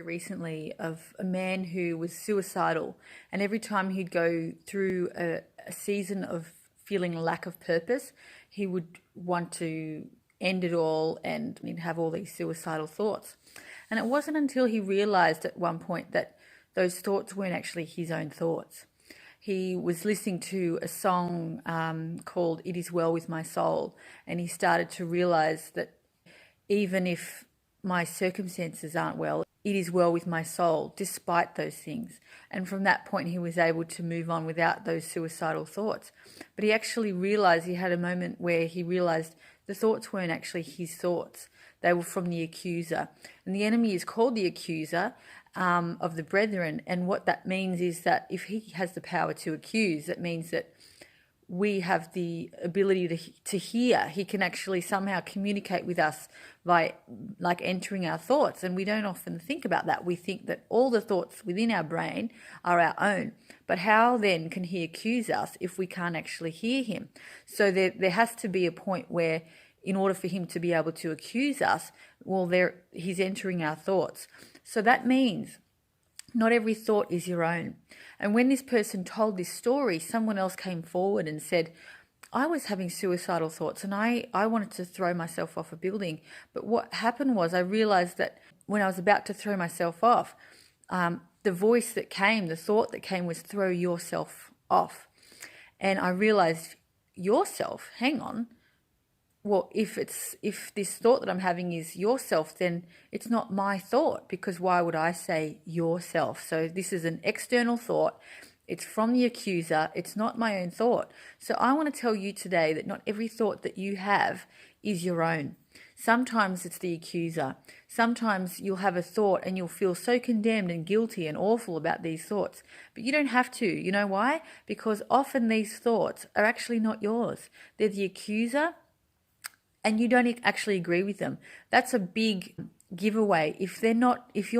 Recently of a man who was suicidal, and every time he'd go through a season of feeling lack of purpose, he would want to end it all, and he'd have all these suicidal thoughts. And it wasn't until he realized at one point that those thoughts weren't actually his own thoughts. He was listening to a song called "It Is Well With My Soul," and he started to realize that even if my circumstances aren't well, it is well with my soul, despite those things. And from that point, he was able to move on without those suicidal thoughts. But he actually realized, he had a moment where he realized the thoughts weren't actually his thoughts. They were from the accuser. And the enemy is called the accuser of the brethren. And what that means is that if he has the power to accuse, that means that we have the ability to hear. He can actually somehow communicate with us by like entering our thoughts. And we don't often think about that. We think that all the thoughts within our brain are our own. But how then can he accuse us if we can't actually hear him? So there has to be a point where, in order for him to be able to accuse us, he's entering our thoughts. So that means not every thought is your own. And when this person told this story, someone else came forward and said, I was having suicidal thoughts and I wanted to throw myself off a building. But what happened was I realized that when I was about to throw myself off, the voice that came, the thought that came was throw yourself off. And I realized, yourself, hang on. Well, if this thought that I'm having is yourself, then it's not my thought, because why would I say yourself? So this is an external thought. It's from the accuser. It's not my own thought. So I want to tell you today that not every thought that you have is your own. Sometimes it's the accuser. Sometimes you'll have a thought and you'll feel so condemned and guilty and awful about these thoughts. But you don't have to. You know why? Because often these thoughts are actually not yours. They're the accuser, and you don't actually agree with them. That's a big giveaway. If you're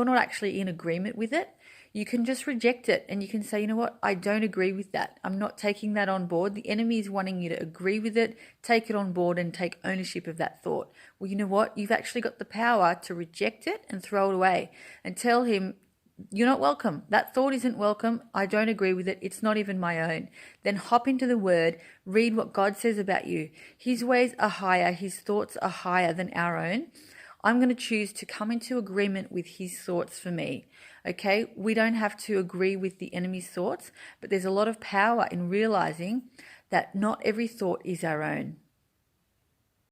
not actually in agreement with it, you can just reject it and you can say, you know what, I don't agree with that. I'm not taking that on board. The enemy is wanting you to agree with it, take it on board and take ownership of that thought. Well, you know what? You've actually got the power to reject it and throw it away and tell him, you're not welcome. That thought isn't welcome. I don't agree with it. It's not even my own. Then hop into the word, read what God says about you. His ways are higher. His thoughts are higher than our own. I'm going to choose to come into agreement with his thoughts for me. Okay? We don't have to agree with the enemy's thoughts, but there's a lot of power in realizing that not every thought is our own.